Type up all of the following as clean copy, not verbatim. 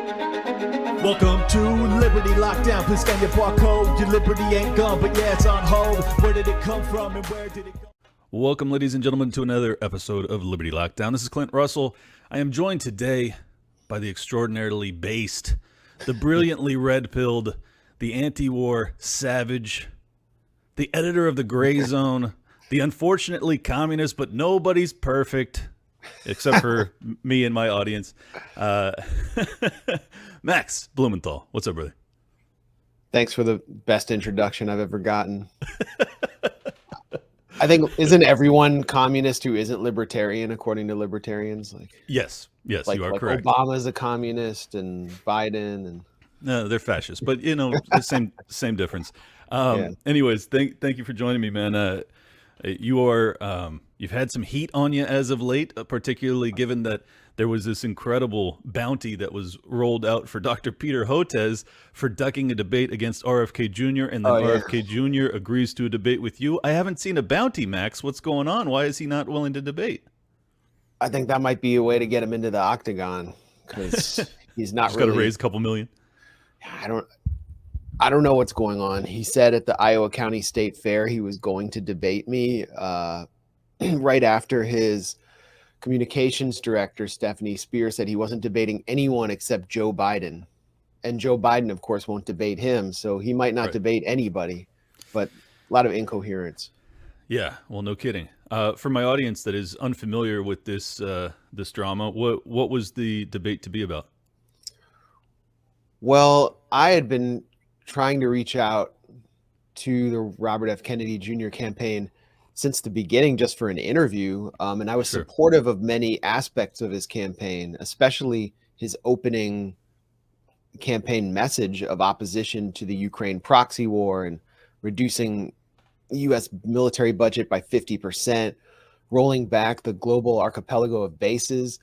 Welcome to Liberty Lockdown. Please scan your barcode. Your liberty ain't gone, but yeah, it's on hold. Where did it come from and where did it go? Welcome, ladies and gentlemen, to another episode of Liberty Lockdown. This is Clint Russell. I am joined today by the extraordinarily based, the brilliantly red-pilled, the anti-war savage, the editor of the Gray Zone, the unfortunately communist, but nobody's perfect, except for me and my audience, Max Blumenthal. What's up, brother? Thanks for the best introduction I've ever gotten. I think, isn't everyone communist who isn't libertarian, according to libertarians? Yes, you are correct. Obama's a communist and Biden and... No, they're fascists, but the same difference. Anyways, thank you for joining me, man. You've had some heat on you as of late, particularly given that there was this incredible bounty that was rolled out for Dr. Peter Hotez for ducking a debate against RFK Jr. and then RFK Jr. agrees to a debate with you. I haven't seen a bounty, Max. What's going on? Why is he not willing to debate? I think that might be a way to get him into the octagon because he's not got to raise a couple million. I don't know what's going on. He said at the Iowa County State Fair he was going to debate me right after his communications director, Stephanie Spear, said he wasn't debating anyone except Joe Biden. And Joe Biden, of course, won't debate him. So he might not debate anybody, but a lot of incoherence. Yeah, well, no kidding. For my audience that is unfamiliar with this drama, what was the debate to be about? Well, I had been trying to reach out to the Robert F. Kennedy Jr. campaign since the beginning just for an interview. And I was supportive of many aspects of his campaign, especially his opening campaign message of opposition to the Ukraine proxy war and reducing U.S. military budget by 50%, rolling back the global archipelago of bases.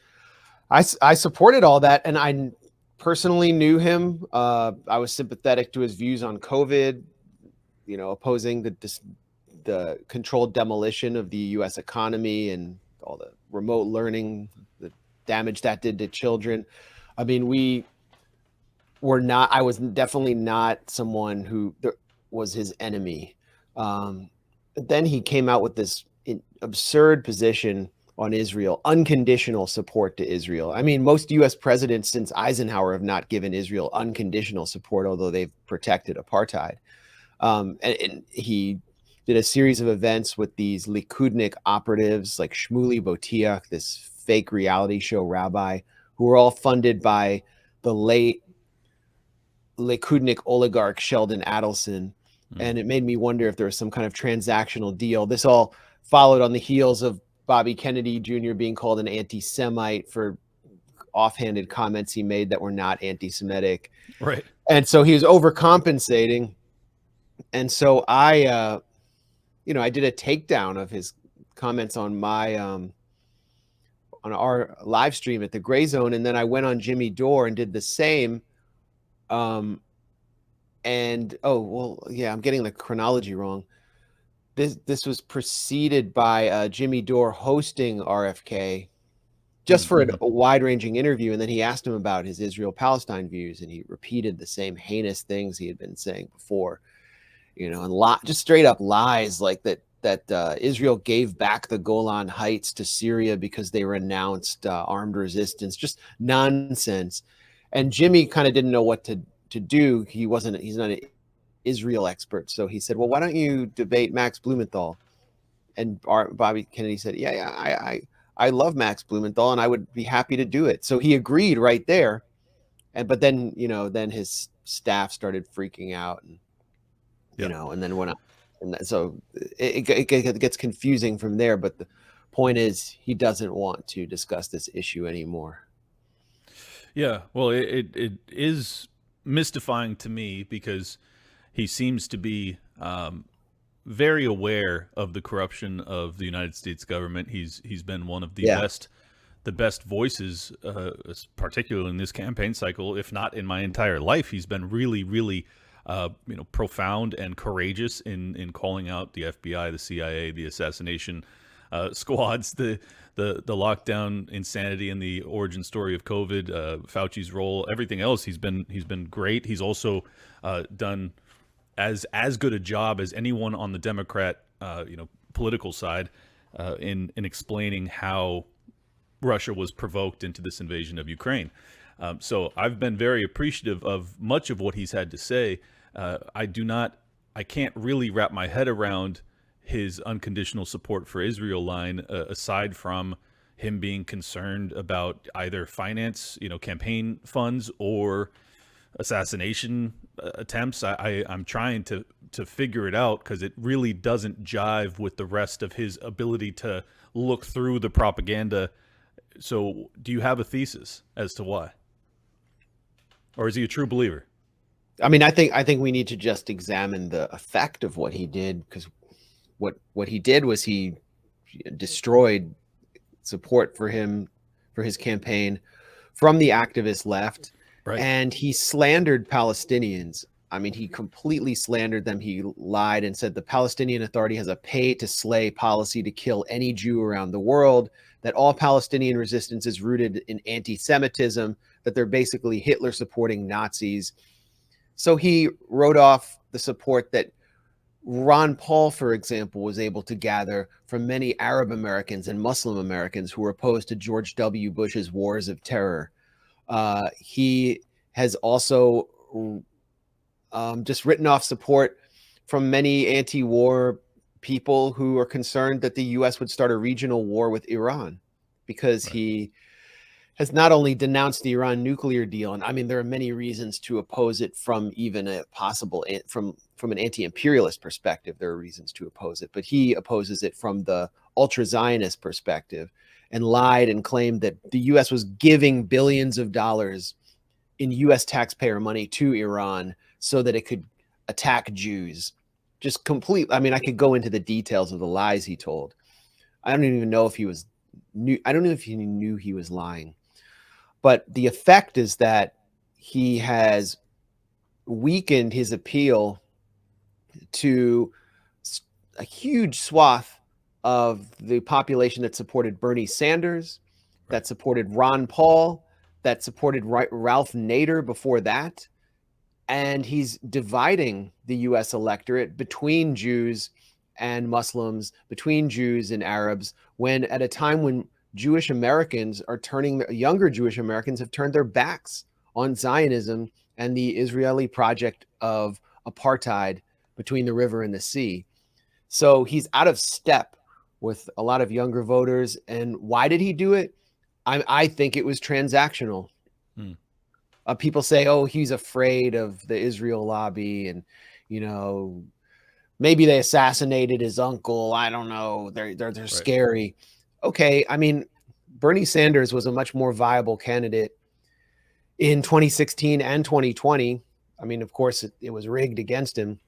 I supported all that, and I personally knew him. I was sympathetic to his views on COVID, opposing the controlled demolition of the U.S. economy and all the remote learning, the damage that did to children. I mean, I was definitely not someone who was his enemy. But then he came out with this absurd position on Israel, unconditional support to Israel. I mean, most U.S. presidents since Eisenhower have not given Israel unconditional support, although they've protected apartheid. And he did a series of events with these Likudnik operatives like Shmuley Boteach, this fake reality show rabbi, who were all funded by the late Likudnik oligarch Sheldon Adelson. And it made me wonder if there was some kind of transactional deal. This all followed on the heels of Bobby Kennedy Jr. being called an anti-Semite for offhanded comments he made that were not anti-Semitic. Right. And so he was overcompensating. And so I did a takedown of his comments on on our live stream at the Gray Zone. And then I went on Jimmy Dore and did the same. I'm getting the chronology wrong. This was preceded by Jimmy Dore hosting RFK just for a wide-ranging interview, and then he asked him about his Israel-Palestine views, and he repeated the same heinous things he had been saying before, and just straight-up lies like that Israel gave back the Golan Heights to Syria because they renounced armed resistance, just nonsense. And Jimmy kind of didn't know what to do. He's not an Israel expert. So he said, well, why don't you debate Max Blumenthal? And Bobby Kennedy said, I love Max Blumenthal and I would be happy to do it. So he agreed right there. But then his staff started freaking out and, and then went up. And so it gets confusing from there. But the point is he doesn't want to discuss this issue anymore. Yeah, well, it is mystifying to me because he seems to be very aware of the corruption of the United States government. He's been one of the best voices, particularly in this campaign cycle, if not in my entire life. He's been really, really profound and courageous in calling out the FBI, the CIA, the assassination squads, the lockdown insanity and the origin story of COVID, Fauci's role, everything else. He's been great. He's also done as good a job as anyone on the Democrat political side in explaining how Russia was provoked into this invasion of Ukraine. So I've been very appreciative of much of what he's had to say. I can't really wrap my head around his unconditional support for Israel line, aside from him being concerned about either finance, campaign funds, or assassination attempts. I'm trying to figure it out, because it really doesn't jive with the rest of his ability to look through the propaganda. So do you have a thesis as to why? Or is he a true believer? I mean, I think we need to just examine the effect of what he did, because what he did was he destroyed support for his campaign from the activist left. Right. And he slandered Palestinians. I mean, he completely slandered them. He lied and said the Palestinian Authority has a pay-to-slay policy to kill any Jew around the world, that all Palestinian resistance is rooted in anti-Semitism, that they're basically Hitler-supporting Nazis. So he wrote off the support that Ron Paul, for example, was able to gather from many Arab Americans and Muslim Americans who were opposed to George W. Bush's wars of terror. He has also just written off support from many anti-war people who are concerned that the U.S. would start a regional war with Iran, because he has not only denounced the Iran nuclear deal, and I mean, there are many reasons to oppose it from even a possible, from an anti-imperialist perspective, there are reasons to oppose it, but he opposes it from the ultra-Zionist perspective, and lied and claimed that the U.S. was giving billions of dollars in U.S. taxpayer money to Iran so that it could attack Jews. Just complete. I mean, I could go into the details of the lies he told. I don't even know if he knew he was lying. But the effect is that he has weakened his appeal to a huge swath of the population that supported Bernie Sanders, that supported Ron Paul, that supported Ralph Nader before that. And he's dividing the U.S. electorate between Jews and Muslims, between Jews and Arabs, when at a time when Jewish Americans are younger Jewish Americans have turned their backs on Zionism and the Israeli project of apartheid between the river and the sea. So he's out of step with a lot of younger voters. And why did he do it? I think it was transactional. People say, oh, he's afraid of the Israel lobby, and, maybe they assassinated his uncle. I don't know. They're scary. Okay. I mean, Bernie Sanders was a much more viable candidate in 2016 and 2020. I mean, of course, it was rigged against him.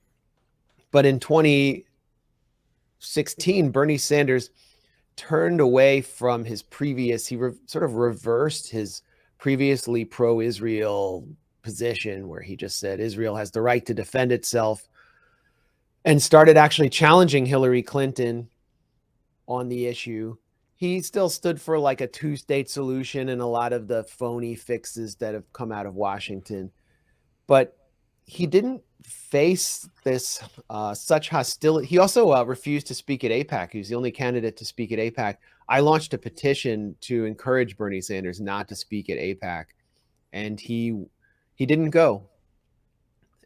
But in 2016, Bernie Sanders turned away from his previous, sort of reversed his previously pro-Israel position, where he just said Israel has the right to defend itself, and started actually challenging Hillary Clinton on the issue. He still stood for like a two-state solution and a lot of the phony fixes that have come out of Washington. But he didn't face this such hostility. He also refused to speak at AIPAC. He was the only candidate to speak at AIPAC. I launched a petition to encourage Bernie Sanders not to speak at AIPAC, and he didn't go.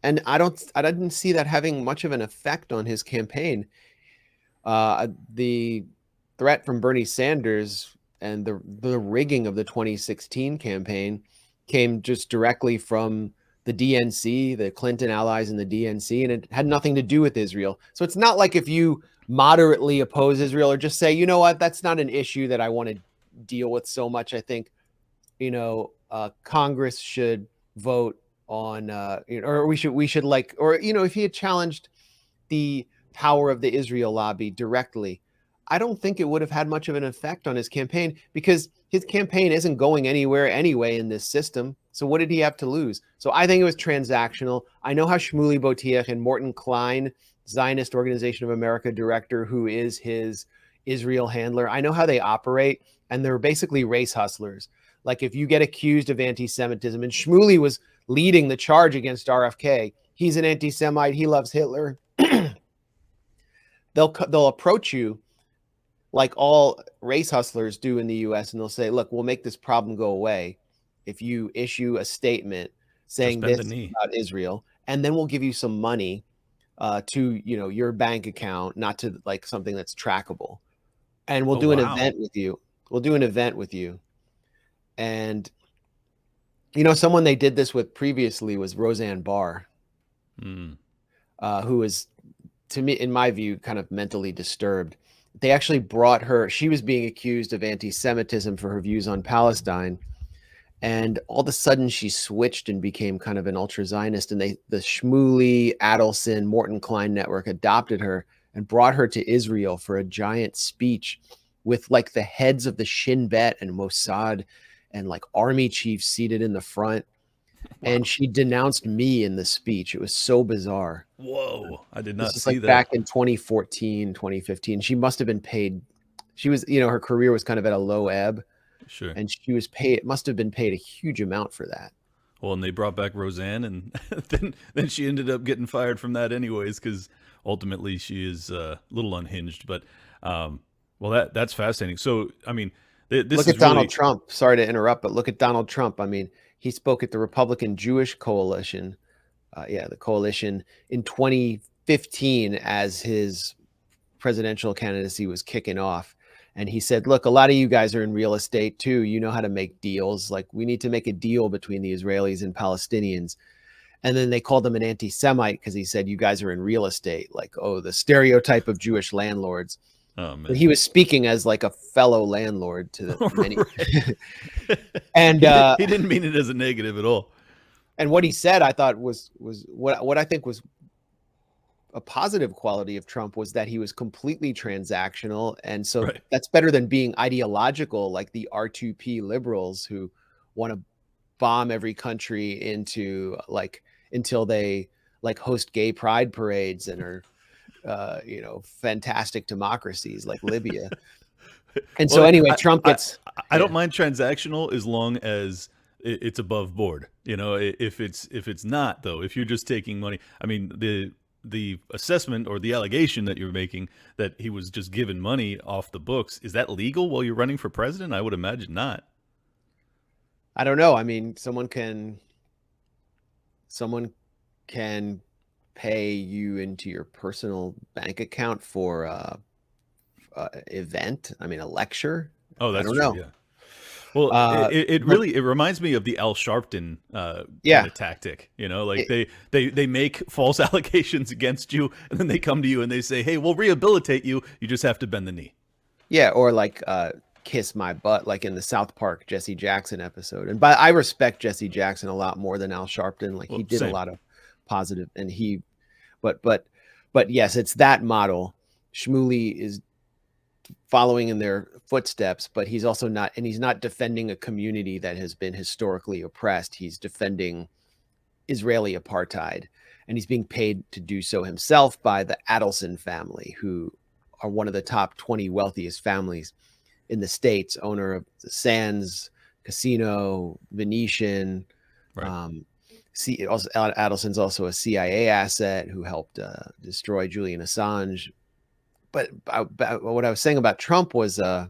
And I didn't see that having much of an effect on his campaign. The threat from Bernie Sanders and the rigging of the 2016 campaign came just directly from the DNC, the Clinton allies in the DNC, and it had nothing to do with Israel. So it's not like if you moderately oppose Israel or just say, you know what, that's not an issue that I want to deal with so much. I think, Congress should vote on, or we should like, or, if he had challenged the power of the Israel lobby directly, I don't think it would have had much of an effect on his campaign, because his campaign isn't going anywhere anyway in this system. So what did he have to lose? So I think it was transactional. I know how Shmuley Boteach and Morton Klein, Zionist Organization of America director, who is his Israel handler. I know how they operate, and they're basically race hustlers. Like if you get accused of anti-Semitism, and Shmuley was leading the charge against RFK, he's an anti-Semite, he loves Hitler. They'll approach you like all race hustlers do in the US, and they'll say, look, we'll make this problem go away if you issue a statement saying this about Israel, and then we'll give you some money to your bank account, not to like something that's trackable, and we'll do an event with you. We'll do an event with you. And someone they did this with previously was Roseanne Barr, who was, to me, in my view, kind of mentally disturbed. They actually brought her. She was being accused of anti-Semitism for her views on Palestine. And all of a sudden she switched and became kind of an ultra-Zionist. And the Shmuley, Adelson, Morton Klein network adopted her and brought her to Israel for a giant speech with like the heads of the Shin Bet and Mossad and like army chiefs seated in the front. Wow. And she denounced me in the speech. It was so bizarre. Whoa. I did not see like that. Back in 2014, 2015. She must have been paid. She was, her career was kind of at a low ebb. Sure. And she was paid, must have been paid a huge amount for that. Well, and they brought back Roseanne, and then she ended up getting fired from that anyways, because ultimately she is a little unhinged. But, well, that's fascinating. So, I mean, this look at Donald Trump. Sorry to interrupt, but look at Donald Trump. I mean, he spoke at the Republican Jewish Coalition, the coalition in 2015 as his presidential candidacy was kicking off. And he said, look, a lot of you guys are in real estate too. You know how to make deals. Like, we need to make a deal between the Israelis and Palestinians. And then they called him an anti-Semite because he said, you guys are in real estate. Like, oh, the stereotype of Jewish landlords. Oh, man. But he was speaking as like a fellow landlord to the many. And he didn't mean it as a negative at all. And what he said, I thought was what I think was a positive quality of Trump was that he was completely transactional. And so that's better than being ideological, like the R2P liberals who want to bomb every country into like, until they like host gay pride parades and are, fantastic democracies like Libya. And so anyway, Trump gets, I don't mind transactional as long as it's above board. If it's not, though, if you're just taking money, I mean, the assessment or the allegation that you're making that he was just given money off the books, is that legal while you're running for president? I would imagine not. I don't know. I mean, someone can pay you into your personal bank account for event. I mean, a lecture. Oh, that's true. Know. Yeah. Well, it really reminds me of the Al Sharpton kind of tactic. They make false allegations against you, and then they come to you and they say, "Hey, we'll rehabilitate you. You just have to bend the knee." Yeah, or like kiss my butt, like in the South Park Jesse Jackson episode. And I respect Jesse Jackson a lot more than Al Sharpton. Like, he did a lot of positive, and but yes, it's that model. Shmuley is following in their footsteps, but he's also not, and he's not defending a community that has been historically oppressed. He's defending Israeli apartheid, and he's being paid to do so himself by the Adelson family, who are one of the top 20 wealthiest families in the States, owner of the Sands Casino, Venetian. Adelson's also a CIA asset who helped destroy Julian Assange. But what I was saying about Trump was, so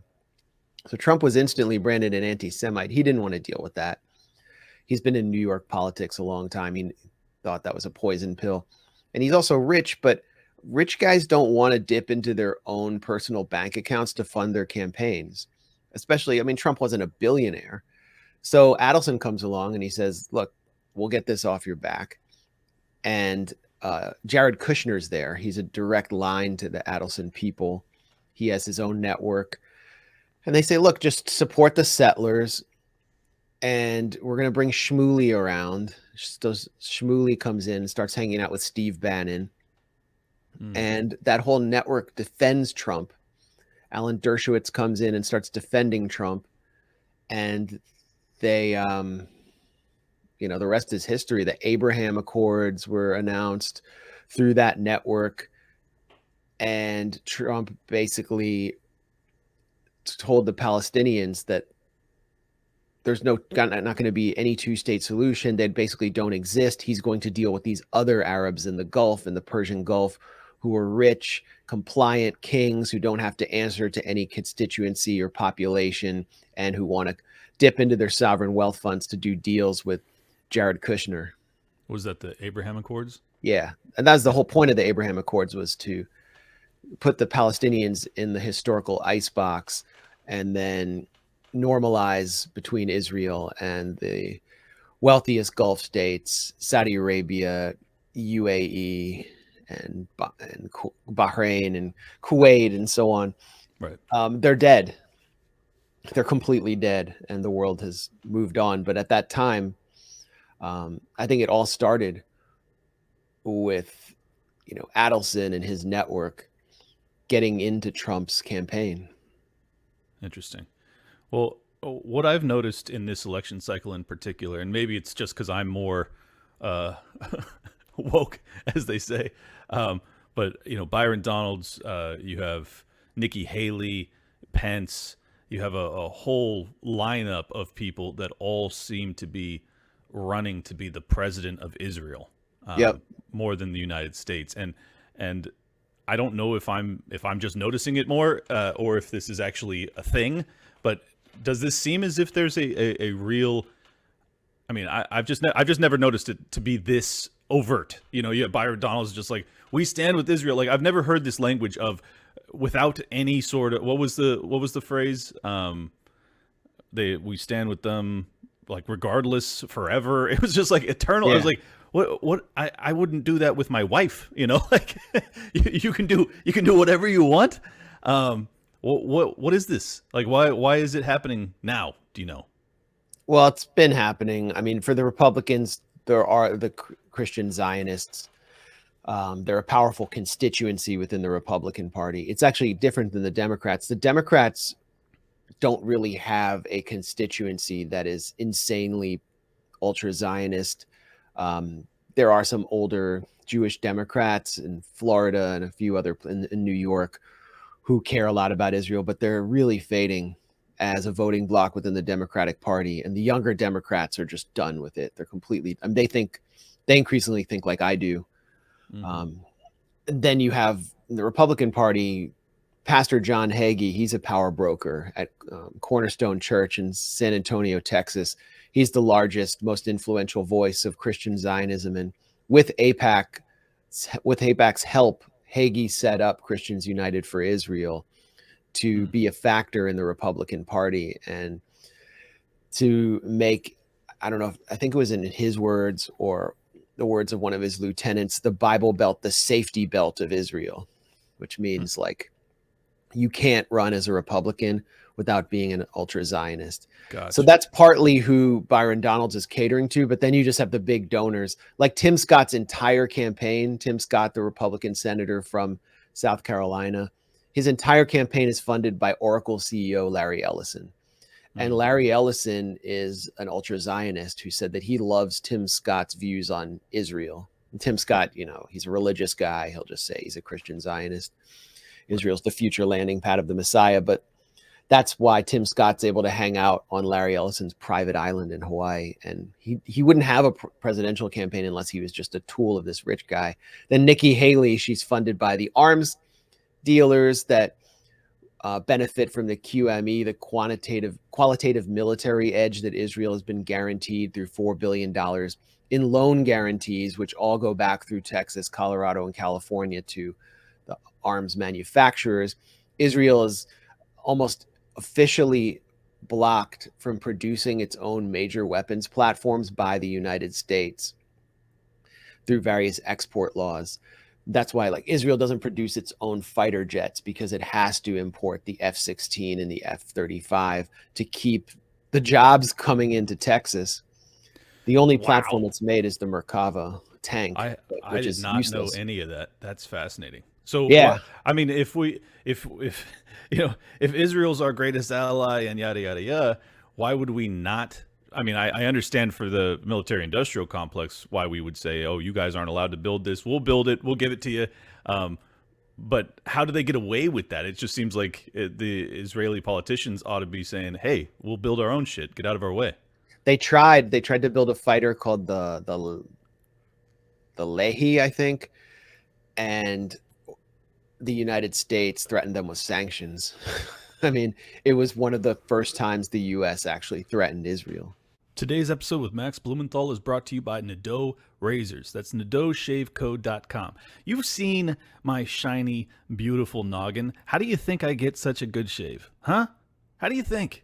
Trump was instantly branded an anti-Semite. He didn't want to deal with that. He's been in New York politics a long time. He thought that was a poison pill. And he's also rich, but rich guys don't want to dip into their own personal bank accounts to fund their campaigns. Especially, I mean, Trump wasn't a billionaire. So Adelson comes along and he says, look, we'll get this off your back. And Jared Kushner's there. He's a direct line to the Adelson people. He has his own network. And they say, look, just support the settlers. And we're going to bring Shmuley around. So Shmuley comes in and starts hanging out with Steve Bannon. And that whole network defends Trump. Alan Dershowitz comes in and starts defending Trump. And they, the rest is history. The Abraham Accords were announced through that network. And Trump basically told the Palestinians that there's not going to be any two-state solution. They basically don't exist. He's going to deal with these other Arabs in the Gulf, in the Persian Gulf, who are rich, compliant kings who don't have to answer to any constituency or population, and who want to dip into their sovereign wealth funds to do deals with Jared Kushner. Was that the Abraham Accords? Yeah. And that's the whole point of the Abraham Accords, was to put the Palestinians in the historical icebox and then normalize between Israel and the wealthiest Gulf states, Saudi Arabia, UAE, and Bahrain and Kuwait and so on. Right. They're dead. They're completely dead, and the world has moved on. But at that time, I think it all started with, Adelson and his network getting into Trump's campaign. Interesting. Well, what I've noticed in this election cycle in particular, and maybe it's just because I'm more woke, as they say, but Byron Donalds, you have Nikki Haley, Pence, you have a whole lineup of people that all seem to be running to be the president of Israel, more than the United States, and I don't know if I'm just noticing it more, or if this is actually a thing. But does this seem as if there's a real? I mean, I've just never noticed it to be this overt. You have Byron Donalds just like, we stand with Israel. Like, I've never heard this language of without any sort of what was the phrase? We stand with them like regardless forever. It was just like eternal. Yeah. I was like, what? I wouldn't do that with my wife. Like you can do whatever you want. What is this? Like, why is it happening now? Do you know? Well, it's been happening. I mean, for the Republicans, there are the Christian Zionists. They're a powerful constituency within the Republican Party. It's actually different than the Democrats. The Democrats don't really have a constituency that is insanely ultra-Zionist. There are some older Jewish Democrats in Florida and a few other in New York who care a lot about Israel, but they're really fading as a voting bloc within the Democratic Party. And the younger Democrats are just done with it. They're completely, they increasingly think like I do. Mm-hmm. Then you have the Republican Party, Pastor John Hagee. He's a power broker at Cornerstone Church in San Antonio, Texas. He's the largest, most influential voice of Christian Zionism. And with AIPAC's help, Hagee set up Christians United for Israel to be a factor in the Republican Party and to make, I don't know, I think it was in his words or the words of one of his lieutenants, the Bible Belt, the safety belt of Israel, which means like you can't run as a Republican without being an ultra-Zionist. Gotcha. So that's partly who Byron Donalds is catering to, but then you just have the big donors like Tim Scott's entire campaign. Tim Scott, the Republican senator from South Carolina, his entire campaign is funded by Oracle CEO Larry Ellison. Mm-hmm. And Larry Ellison is an ultra-Zionist who said that he loves Tim Scott's views on Israel. And Tim Scott, he's a religious guy. He'll just say he's a Christian Zionist. Israel's the future landing pad of the Messiah, but that's why Tim Scott's able to hang out on Larry Ellison's private island in Hawaii. And he wouldn't have a presidential campaign unless he was just a tool of this rich guy. Then Nikki Haley, she's funded by the arms dealers that benefit from the QME, the qualitative military edge that Israel has been guaranteed through $4 billion in loan guarantees, which all go back through Texas, Colorado, and California to the arms manufacturers. Israel is almost officially blocked from producing its own major weapons platforms by the United States through various export laws. That's why Israel doesn't produce its own fighter jets, because it has to import the F-16 and the F-35 to keep the jobs coming into Texas. The only platform that's made is the Merkava tank, which is not useless. Know any of that. That's fascinating. So yeah, I mean, if Israel's our greatest ally and yada yada yada, why would we not? I mean, I understand for the military-industrial complex why we would say, oh, you guys aren't allowed to build this. We'll build it. We'll give it to you. But how do they get away with that? It just seems like the Israeli politicians ought to be saying, "Hey, we'll build our own shit. Get out of our way." They tried to build a fighter called the Leahy, I think, and the United States threatened them with sanctions. I mean, it was one of the first times the U.S. actually threatened Israel. Today's episode with Max Blumenthal is brought to you by Nadeau Razors. That's NadeauShaveCo.com. You've seen my shiny, beautiful noggin. How do you think I get such a good shave? Huh? How do you think?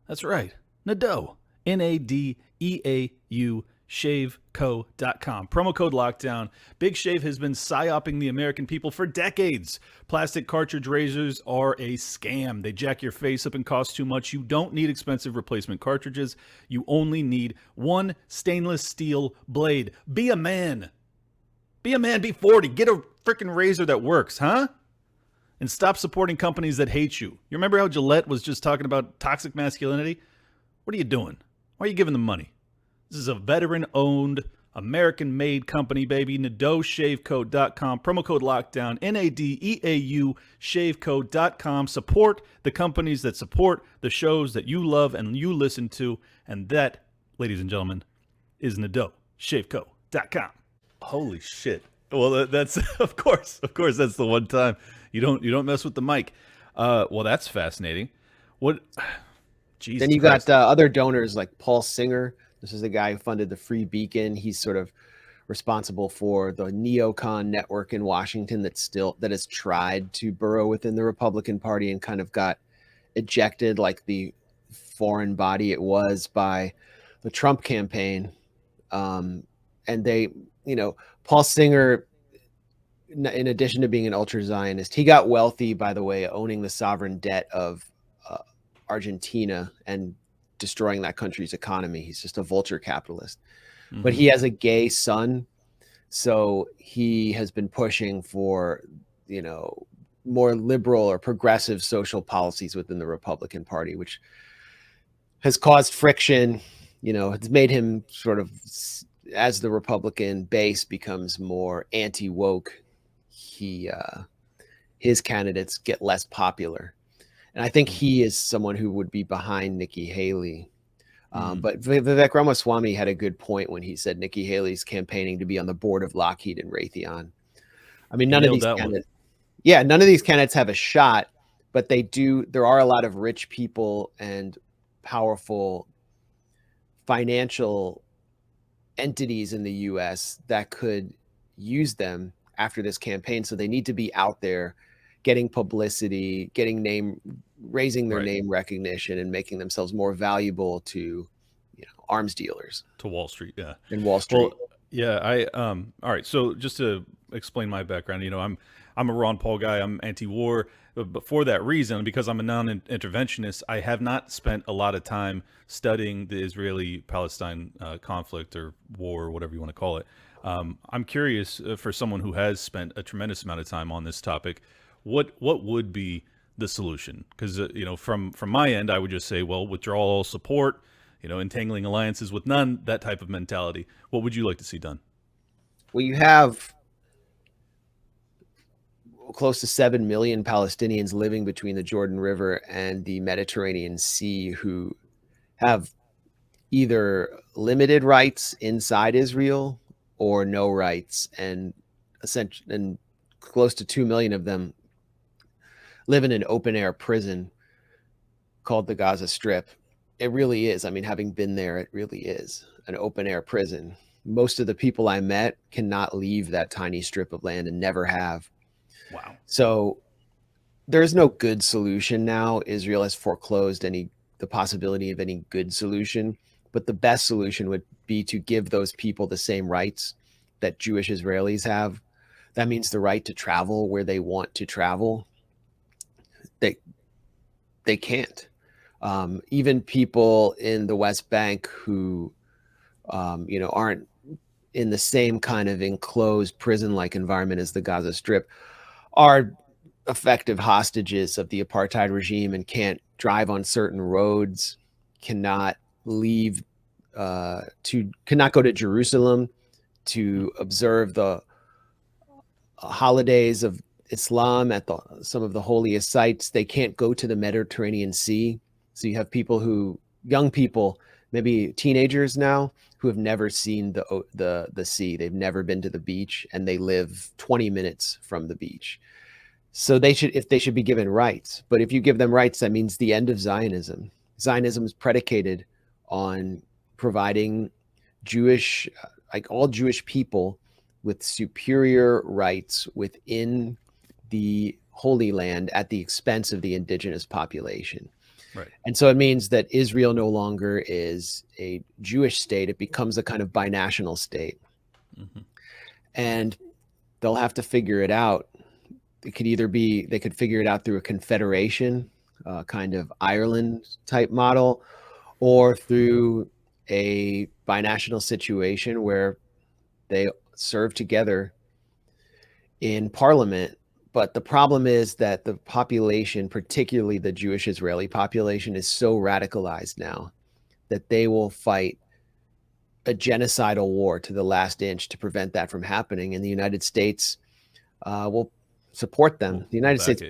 That's right. Nadeau. Nadeau. ShaveCo.com. Promo code LOCKDOwn. Big Shave has been psyoping the American people for decades. Plastic cartridge razors are a scam. They jack your face up and cost too much. You don't need expensive replacement cartridges. You only need one stainless steel blade. Be a man. Be a man. Be 40. Get a freaking razor that works, huh? And stop supporting companies that hate you. You remember how Gillette was just talking about toxic masculinity? What are you doing? Why are you giving them money? This is a veteran-owned, American-made company, baby. NadeauShaveCo.com. Promo code LOCKDOwn. NADEAU ShaveCo.com. Support the companies that support the shows that you love and you listen to. And that, ladies and gentlemen, is NadeauShaveCo.com. Holy shit. Well, that's, of course, that's the one time you don't mess with the mic. Well, that's fascinating. What... Jesus then you Christ. got other donors like Paul Singer. This is the guy who funded the Free Beacon. He's sort of responsible for the neocon network in Washington that has tried to burrow within the Republican Party and kind of got ejected like the foreign body it was by the Trump campaign. And they, Paul Singer, in addition to being an ultra Zionist, he got wealthy, by the way, owning the sovereign debt of Argentina and destroying that country's economy. He's just a vulture capitalist. Mm-hmm. But he has a gay son, so he has been pushing for, more liberal or progressive social policies within the Republican Party, which has caused friction. It's made him sort of, as the Republican base becomes more anti-woke, his candidates get less popular. And I think he is someone who would be behind Nikki Haley. But Vivek Ramaswamy had a good point when he said Nikki Haley's campaigning to be on the board of Lockheed and Raytheon. I mean, none of these candidates have a shot, but there are a lot of rich people and powerful financial entities in the US that could use them after this campaign. So they need to be out there getting publicity, raising their name recognition, and making themselves more valuable to, arms dealers, to Wall Street, yeah, and Wall Street. Well, yeah, all right. So just to explain my background, I'm a Ron Paul guy. I'm anti-war, but for that reason, because I'm a non-interventionist, I have not spent a lot of time studying the Israeli-Palestine conflict or war, or whatever you want to call it. I'm curious, for someone who has spent a tremendous amount of time on this topic, what would be the solution? Because from my end, I would just say, well, withdraw all support, entangling alliances with none, that type of mentality. What would you like to see done? Well, you have close to 7 million Palestinians living between the Jordan River and the Mediterranean Sea who have either limited rights inside Israel or no rights, and close to 2 million of them live in an open-air prison called the Gaza Strip. It really is. I mean, having been there, it really is an open-air prison. Most of the people I met cannot leave that tiny strip of land and never have. Wow. So there's no good solution now. Israel has foreclosed the possibility of any good solution. But the best solution would be to give those people the same rights that Jewish Israelis have. That means the right to travel where they want to travel. They can't. Even people in the West Bank who, aren't in the same kind of enclosed prison-like environment as the Gaza Strip are effective hostages of the apartheid regime and can't drive on certain roads, cannot leave, cannot go to Jerusalem to observe the holidays of Islam at some of the holiest sites. They can't go to the Mediterranean Sea. So you have young people, maybe teenagers now, who have never seen the sea. They've never been to the beach, and they live 20 minutes from the beach. So they should be given rights. But if you give them rights, that means the end of Zionism. Zionism is predicated on providing all Jewish people with superior rights within the Holy Land at the expense of the indigenous population. Right. And so it means that Israel no longer is a Jewish state. It becomes a kind of binational state. Mm-hmm. And they'll have to figure it out. They could figure it out through a confederation, kind of Ireland type model, or through a binational situation where they serve together in parliament. But the problem is that the population, particularly the Jewish Israeli population, is so radicalized now that they will fight a genocidal war to the last inch to prevent that from happening. And the United States will support them. The United States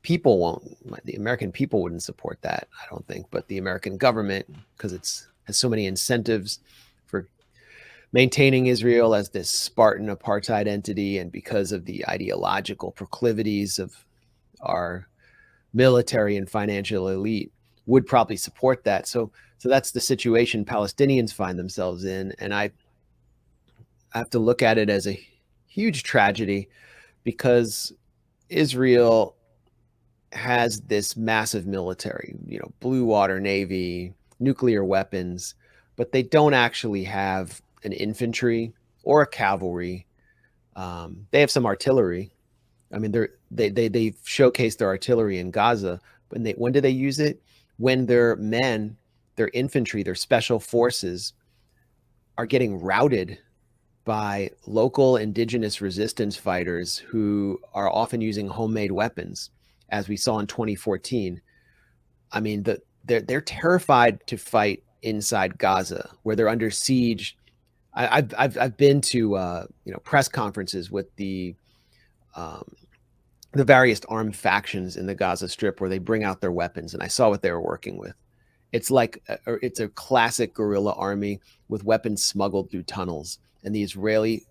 people won't. The American people wouldn't support that, I don't think. But the American government, because has so many incentives for maintaining Israel as this Spartan apartheid entity, and because of the ideological proclivities of our military and financial elite, would probably support that. So that's the situation Palestinians find themselves in. And I have to look at it as a huge tragedy, because Israel has this massive military, blue water navy, nuclear weapons, but they don't actually have an infantry or a cavalry. They have some artillery. I mean, they've showcased their artillery in Gaza. When do they use it? When their men, their infantry, their special forces are getting routed by local indigenous resistance fighters who are often using homemade weapons, as we saw in 2014. I mean, they're terrified to fight inside Gaza, where they're under siege. I've been to press conferences with the various armed factions in the Gaza Strip, where they bring out their weapons, and I saw what they were working with. It's like it's a classic guerrilla army with weapons smuggled through tunnels, and the Israeli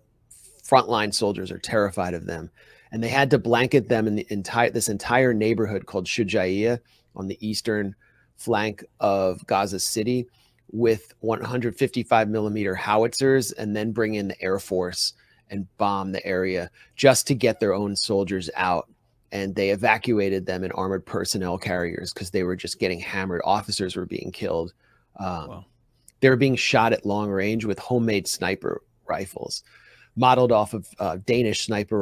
frontline soldiers are terrified of them. And they had to blanket them in this entire neighborhood called Shujaiya on the eastern flank of Gaza City with 155 millimeter howitzers, and then bring in the Air Force and bomb the area just to get their own soldiers out. And they evacuated them in armored personnel carriers because they were just getting hammered. Officers were being killed. Wow. They were being shot at long range with homemade sniper rifles, modeled off of Danish sniper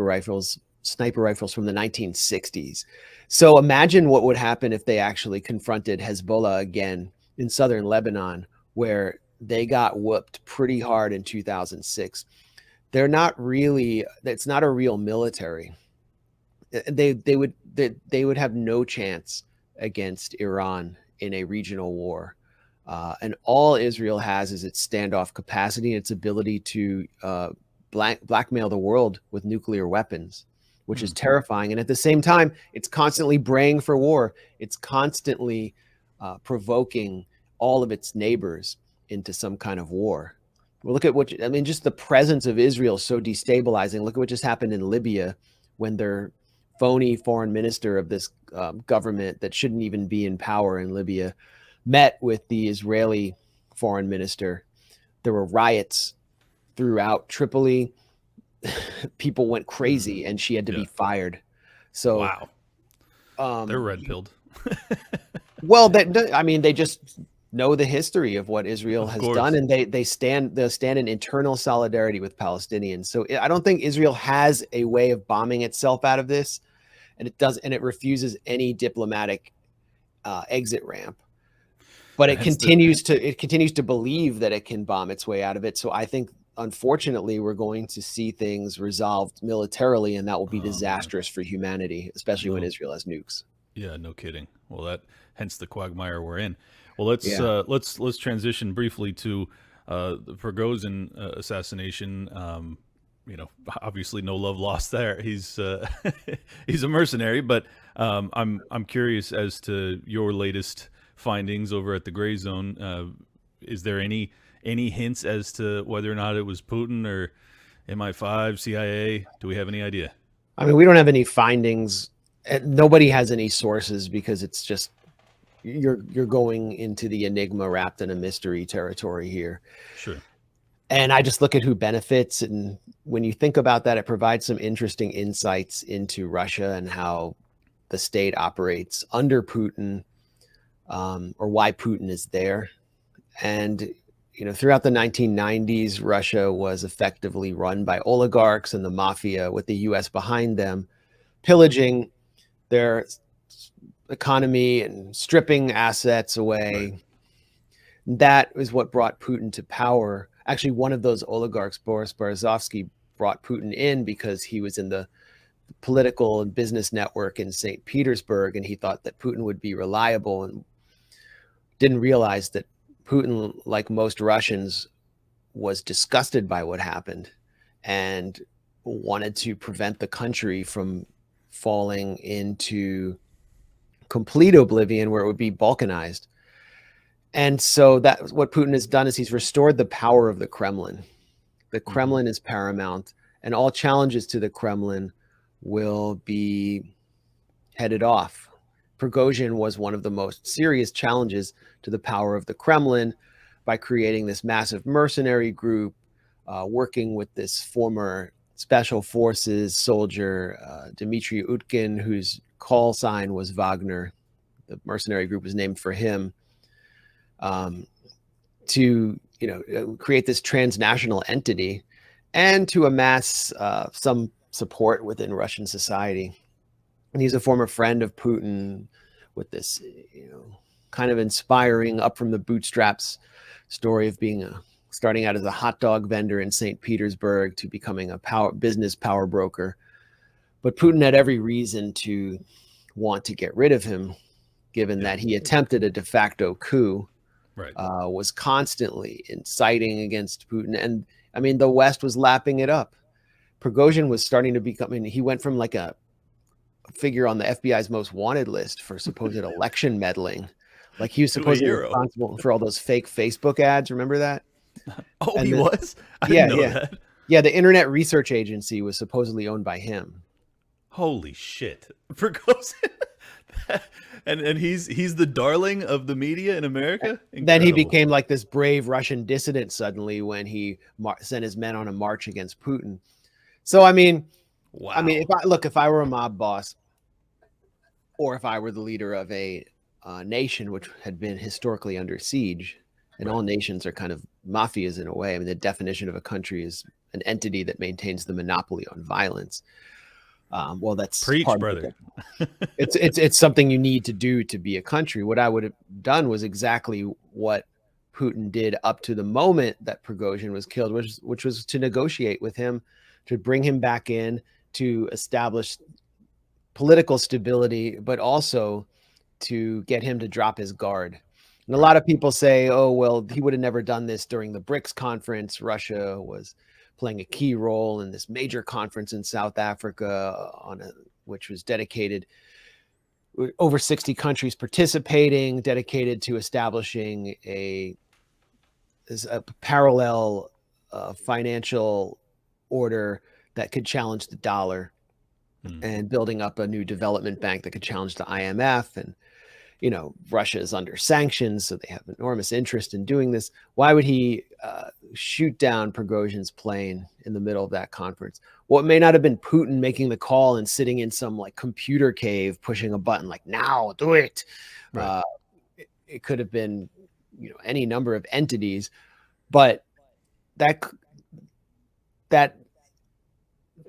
rifles from the 1960s. So imagine what would happen if they actually confronted Hezbollah again in southern Lebanon, where they got whooped pretty hard in 2006. It's not a real military. They would have no chance against Iran in a regional war. And all Israel has is its standoff capacity and its ability to blackmail the world with nuclear weapons, which is terrifying. And at the same time, it's constantly braying for war. It's constantly provoking all of its neighbors into some kind of war. Well, look at just the presence of Israel is so destabilizing. Look at what just happened in Libya, when their phony foreign minister of this government that shouldn't even be in power in Libya met with the Israeli foreign minister. There were riots throughout Tripoli. People went crazy, and she had to be fired. So, wow, they're red-pilled. Well, they just know the history of what Israel has done, and they stand in internal solidarity with Palestinians. So I don't think Israel has a way of bombing itself out of this, and it refuses any diplomatic exit ramp. But it continues to believe that it can bomb its way out of it. So I think, unfortunately, we're going to see things resolved militarily, and that will be disastrous for humanity, especially when Israel has nukes. Yeah, no kidding. Well, hence the quagmire we're in. Well, let's transition briefly to the Prigozhin assassination. obviously no love lost there. He's he's a mercenary, but I'm curious as to your latest findings over at the Gray Zone. Is there any hints as to whether or not it was Putin or MI5, CIA? Do we have any idea? I mean, we don't have any findings. Nobody has any sources because it's just you're going into the enigma wrapped in a mystery territory here. Sure. And I just look at who benefits. And when you think about that, it provides some interesting insights into Russia and how the state operates under Putin, or why Putin is there. And, throughout the 1990s, Russia was effectively run by oligarchs and the mafia with the US behind them, pillaging their economy and stripping assets away. Right. That is what brought Putin to power. Actually, one of those oligarchs, Boris Berezovsky, brought Putin in because he was in the political and business network in St. Petersburg, and he thought that Putin would be reliable and didn't realize that Putin, like most Russians, was disgusted by what happened and wanted to prevent the country from falling into complete oblivion where it would be balkanized. And so that's what Putin has done, is he's restored the power of the Kremlin. The Kremlin is paramount, and all challenges to the Kremlin will be headed off. Prigozhin was one of the most serious challenges to the power of the Kremlin by creating this massive mercenary group, working with this former special forces soldier, Dmitry Utkin, whose call sign was Wagner. The mercenary group was named for him. To create this transnational entity and to amass some support within Russian society. And he's a former friend of Putin with this, kind of inspiring up from the bootstraps story of being starting out as a hot dog vendor in St. Petersburg to becoming a business power broker. But Putin had every reason to want to get rid of him, given that he attempted a de facto coup. Right. Was constantly inciting against Putin. And I mean, the West was lapping it up. Prigozhin was starting to become, he went from like a figure on the FBI's most wanted list for supposed election meddling. Like he was supposedly responsible for all those fake Facebook ads. Remember that? Oh, and he was? I didn't know that. Yeah, the Internet Research Agency was supposedly owned by him. Holy shit. Prigozhin. And he's the darling of the media in America. Incredible. Then he became like this brave Russian dissident suddenly when he sent his men on a march against Putin. So I mean, wow. If I were a mob boss, or if I were the leader of a nation which had been historically under siege, and all nations are kind of mafias in a way. I mean, the definition of a country is an entity that maintains the monopoly on violence. Well, that's preach, brother. It's something you need to do to be a country. What I would have done was exactly what Putin did up to the moment that Prigozhin was killed, which was to negotiate with him, to bring him back in, to establish political stability, but also to get him to drop his guard. And a lot of people say, oh, well, he would have never done this during the BRICS conference. Russia was playing a key role in this major conference in South Africa, which was dedicated, over 60 countries participating, dedicated to establishing a parallel financial order that could challenge the dollar, and building up a new development bank that could challenge the IMF. And Russia is under sanctions, so they have enormous interest in doing this. Why would he shoot down Prigozhin's plane in the middle of that conference? Well, it may not have been Putin making the call and sitting in some like computer cave pushing a button like, now do it. Right. It could have been any number of entities, but that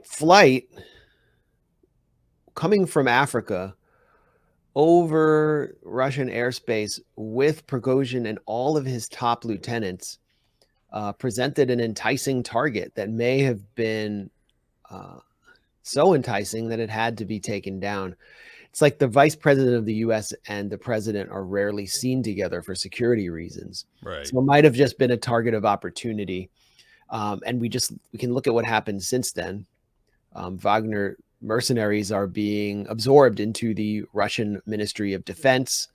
flight coming from Africa over Russian airspace with Prigozhin and all of his top lieutenants presented an enticing target that may have been so enticing that it had to be taken down. It's like the vice president of the U.S. and the president are rarely seen together for security reasons. Right. So it might have just been a target of opportunity. And we can look at what happened since then. Wagner mercenaries are being absorbed into the Russian Ministry of Defense.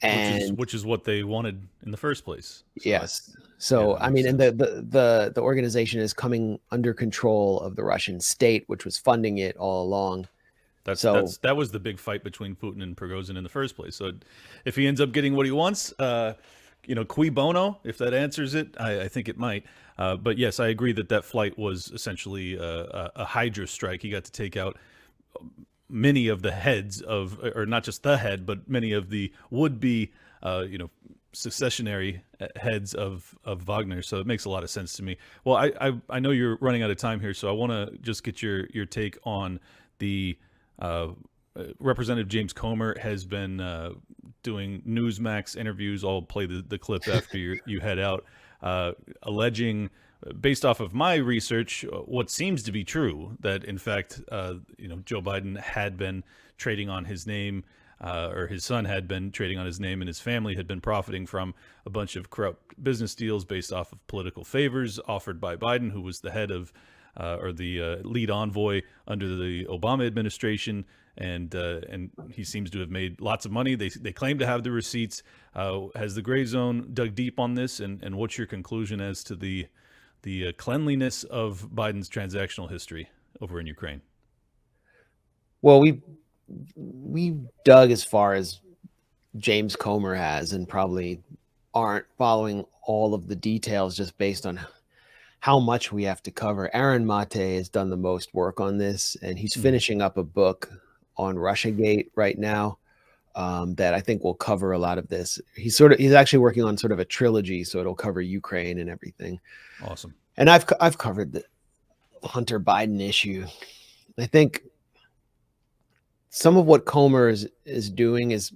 And which is what they wanted in the first place. So yes. So, yeah, I mean, and the organization is coming under control of the Russian state, which was funding it all along. that was the big fight between Putin and Prigozhin in the first place. So if he ends up getting what he wants, cui bono, if that answers it, I think it might. But yes, I agree that flight was essentially a Hydra strike. He got to take out many of the heads of, or not just the head, but many of the would-be, successionary heads of Wagner. So it makes a lot of sense to me. Well, I know you're running out of time here, so I want to just get your take on the Representative James Comer has been doing Newsmax interviews. I'll play the clip after you head out, alleging, based off of my research, what seems to be true, that in fact, Joe Biden had been trading on his name, or his son had been trading on his name, and his family had been profiting from a bunch of corrupt business deals based off of political favors offered by Biden, who was the head of, or the lead envoy under the Obama administration. And he seems to have made lots of money. They claim to have the receipts. Has the Gray Zone dug deep on this? And what's your conclusion as to the cleanliness of Biden's transactional history over in Ukraine? Well, we dug as far as James Comer has, and probably aren't following all of the details just based on how much we have to cover. Aaron Mate has done the most work on this, and he's finishing up a book on Russiagate right now that I think will cover a lot of this. He's actually working on sort of a trilogy, so it'll cover Ukraine and everything. Awesome. And I've covered the Hunter Biden issue. I think some of what Comer is doing is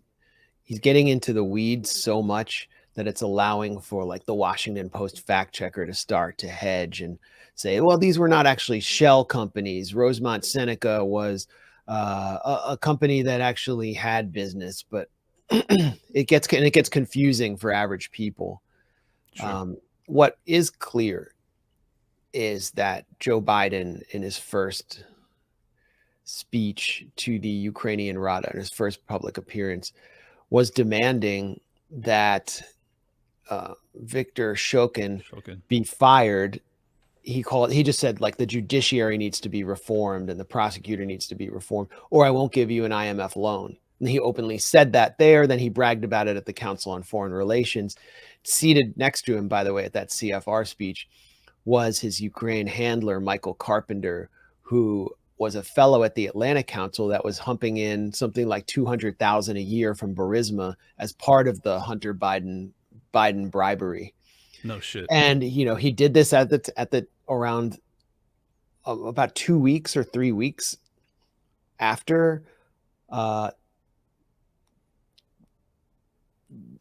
he's getting into the weeds so much that it's allowing for like the Washington Post fact checker to start to hedge and say, well, these were not actually shell companies. Rosemont Seneca was a company that actually had business, but it gets confusing for average people. Sure. What is clear is that Joe Biden, in his first speech to the Ukrainian Rada, in his first public appearance, was demanding that Viktor Shokin be fired. He just said, like, the judiciary needs to be reformed and the prosecutor needs to be reformed, or I won't give you an IMF loan. And he openly said that there. Then he bragged about it at the Council on Foreign Relations. Seated next to him, by the way, at that CFR speech was his Ukraine handler, Michael Carpenter, who was a fellow at the Atlantic Council that was humping in something like $200,000 a year from Burisma as part of the Hunter Biden bribery. No shit. And he did this at the around about 2 weeks or 3 weeks after Mikhailo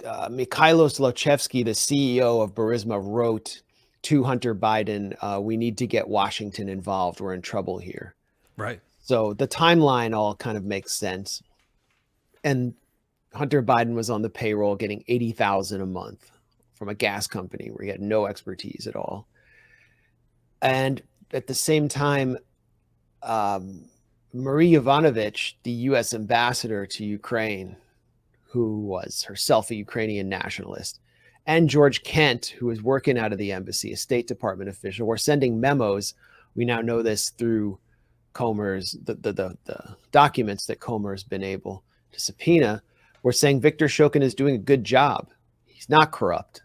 Zlochevsky, the CEO of Burisma, wrote to Hunter Biden, we need to get Washington involved. We're in trouble here. Right. So the timeline all kind of makes sense. And Hunter Biden was on the payroll getting $80,000 a month from a gas company where he had no expertise at all. And at the same time, Marie Yovanovitch, the U.S. ambassador to Ukraine, who was herself a Ukrainian nationalist, and George Kent, who was working out of the embassy, a State Department official, were sending memos. We now know this through Comer's, the documents that Comer has been able to subpoena. We're saying Viktor Shokin is doing a good job. He's not corrupt.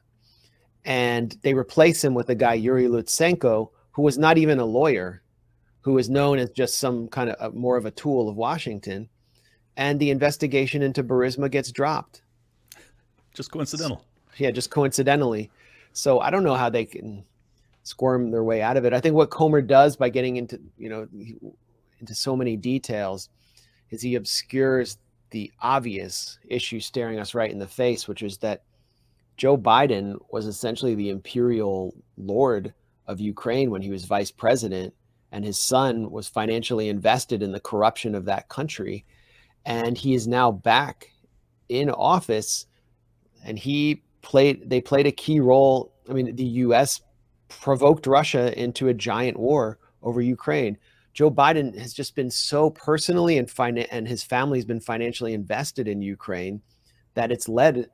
And they replace him with a guy, Yuri Lutsenko, who was not even a lawyer, who was known as just some kind of more of a tool of Washington. And the investigation into Burisma gets dropped. Just coincidental. Yeah, just coincidentally. So I don't know how they can squirm their way out of it. I think what Comer does by getting into so many details is he obscures the obvious issue staring us right in the face, which is that Joe Biden was essentially the imperial lord of Ukraine when he was vice president, and his son was financially invested in the corruption of that country. And he is now back in office, and they played a key role. I mean, the U.S. provoked Russia into a giant war over Ukraine. Joe Biden has just been so personally and his family's been financially invested in Ukraine that it's led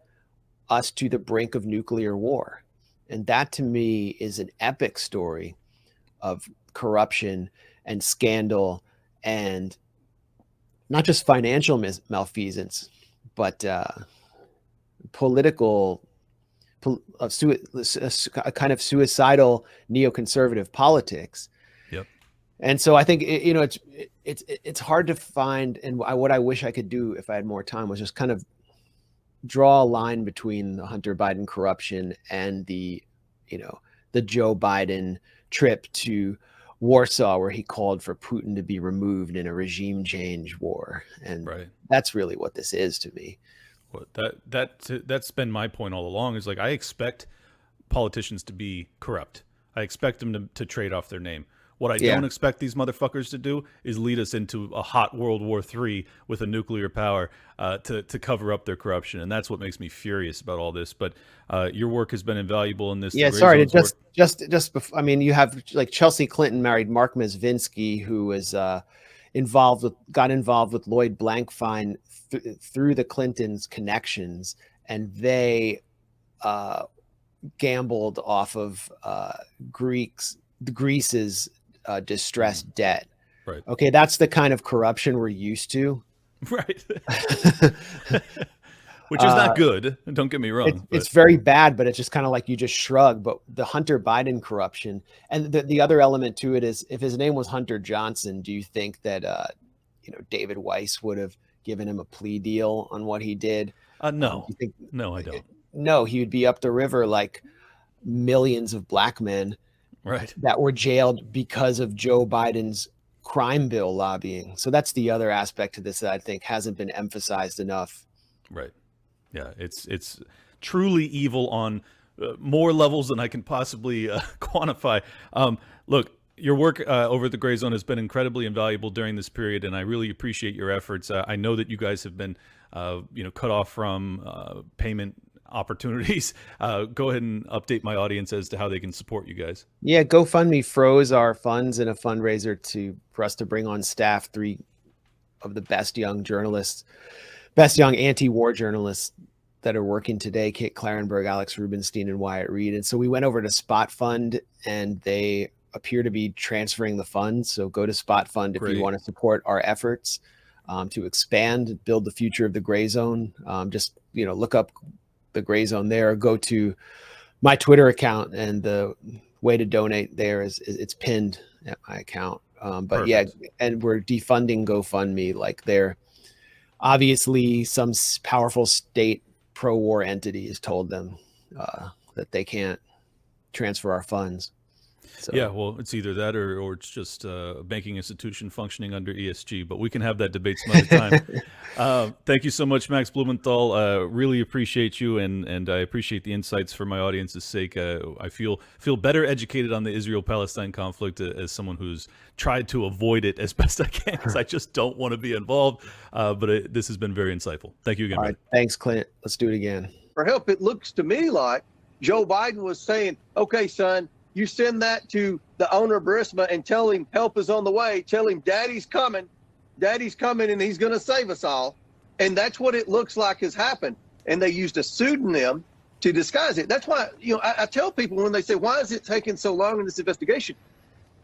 us to the brink of nuclear war. And that to me is an epic story of corruption and scandal and not just financial malfeasance, but political, a kind of suicidal neoconservative politics. Yep. And so I think it's hard to find, and what I wish I could do if I had more time was just kind of draw a line between the Hunter Biden corruption and the Joe Biden trip to Warsaw, where he called for Putin to be removed in a regime change war. And that's really what this is to me. Well, that's been my point all along, is like, I expect politicians to be corrupt. I expect them to trade off their name. What I don't expect these motherfuckers to do is lead us into a hot World War III with a nuclear power to cover up their corruption. And that's what makes me furious about all this. But your work has been invaluable in this. Yeah, sorry, just before, I mean, you have like Chelsea Clinton married Mark Mazvinsky, who was got involved with Lloyd Blankfein through the Clintons' connections, and they gambled off of Greece's distressed debt. Right. Okay, that's the kind of corruption we're used to. Right. Which is not good. Don't get me wrong. It's very bad, but it's just kind of like you just shrug. But the Hunter Biden corruption, and the other element to it is, if his name was Hunter Johnson, do you think that David Weiss would have given him a plea deal on what he did? No. No, I don't. No, he would be up the river like millions of black men that were jailed because of Joe Biden's crime bill lobbying. So that's the other aspect to this that I think hasn't been emphasized enough. Right. Yeah, it's truly evil on more levels than I can possibly quantify. Look, your work over at the Gray Zone has been incredibly invaluable during this period, and I really appreciate your efforts. I know that you guys have been, cut off from payment opportunities. Go ahead and update my audience as to how they can support you guys. Yeah, GoFundMe froze our funds in a fundraiser for us to bring on staff 3 of the best young anti-war journalists that are working today: Kit Clarenberg, Alex Rubinstein, and Wyatt Reed. And so we went over to Spot Fund, and they appear to be transferring the funds. So go to Spot Fund if you want to support our efforts to expand, build the future of the Gray Zone. Just look up the Gray Zone there, or go to my Twitter account, and the way to donate there is it's pinned at my account. But yeah, and we're defunding GoFundMe. Like, they're obviously some powerful state pro-war entity has told them that they can't transfer our funds. So. Yeah, well, it's either that or it's just a banking institution functioning under ESG, but we can have that debate some other time. Thank you so much, Max Blumenthal. Really appreciate you, and I appreciate the insights for my audience's sake. I feel better educated on the Israel-Palestine conflict as someone who's tried to avoid it as best I can, because I just don't want to be involved. But this has been very insightful. Thank you again. All right, thanks, Clint. Let's do it again. For help, it looks to me like Joe Biden was saying, okay, son, you send that to the owner of Burisma and tell him help is on the way. Tell him daddy's coming, and he's going to save us all. And that's what it looks like has happened. And they used a pseudonym to disguise it. That's why, I tell people when they say, why is it taking so long in this investigation?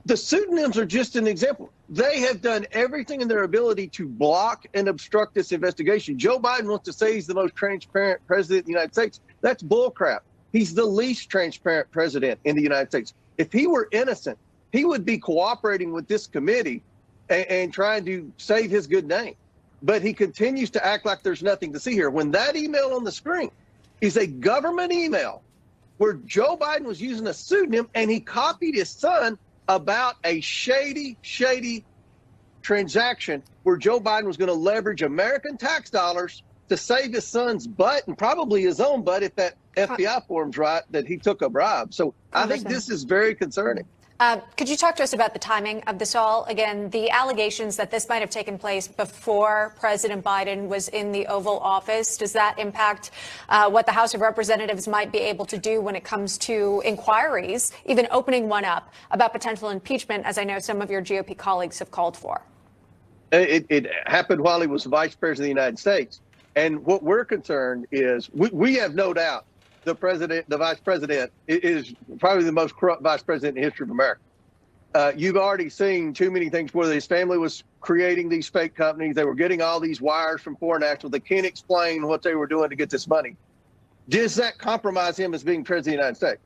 The pseudonyms are just an example. They have done everything in their ability to block and obstruct this investigation. Joe Biden wants to say he's the most transparent president of the United States. That's bullcrap. He's the least transparent president in the United States. If he were innocent, he would be cooperating with this committee and trying to save his good name. But he continues to act like there's nothing to see here. When that email on the screen is a government email where Joe Biden was using a pseudonym, and he copied his son about a shady transaction where Joe Biden was going to leverage American tax dollars to save his son's butt, and probably his own butt if that FBI form's right, that he took a bribe. So I think this is very concerning. Could you talk to us about the timing of this all? Again, the allegations that this might have taken place before President Biden was in the Oval Office, does that impact what the House of Representatives might be able to do when it comes to inquiries, even opening one up about potential impeachment, as I know some of your GOP colleagues have called for? It happened while he was vice president of the United States. And what we're concerned is we have no doubt the vice president is probably the most corrupt vice president in the history of America. You've already seen too many things where his family was creating these fake companies. They were getting all these wires from foreign nationals. They can't explain what they were doing to get this money. Does that compromise him as being president of the United States?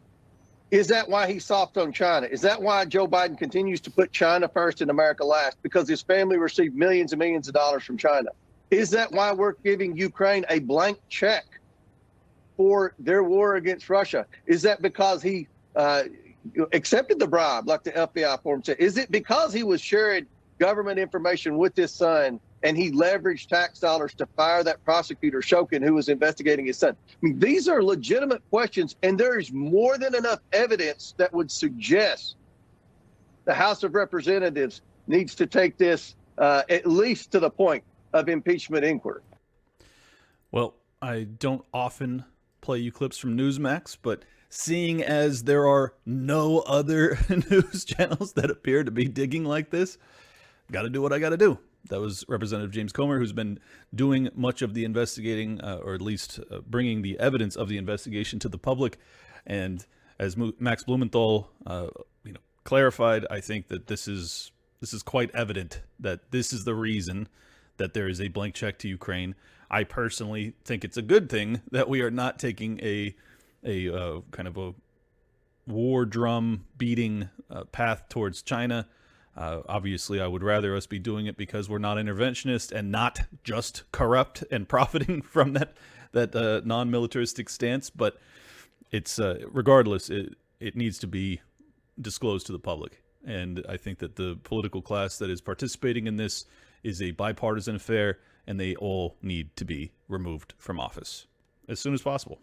Is that why he's soft on China? Is that why Joe Biden continues to put China first and America last? Because his family received millions and millions of dollars from China. Is that why we're giving Ukraine a blank check for their war against Russia? Is that because he accepted the bribe, like the FBI form said? Is it because he was sharing government information with his son and he leveraged tax dollars to fire that prosecutor, Shokin, who was investigating his son? I mean, these are legitimate questions, and there is more than enough evidence that would suggest the House of Representatives needs to take this at least to the point of impeachment inquiry. Well, I don't often play you clips from Newsmax, but seeing as there are no other news channels that appear to be digging like this, got to do what I got to do. That was Representative James Comer, who's been doing much of the investigating, or at least bringing the evidence of the investigation to the public. And as Max Blumenthal, clarified, I think that this is quite evident that this is the reason that there is a blank check to Ukraine. I personally think it's a good thing that we are not taking a kind of a war drum beating path towards China. Obviously, I would rather us be doing it because we're not interventionist and not just corrupt and profiting from that non-militaristic stance. But it's regardless, it needs to be disclosed to the public. And I think that the political class that is participating in this is a bipartisan affair, and they all need to be removed from office as soon as possible.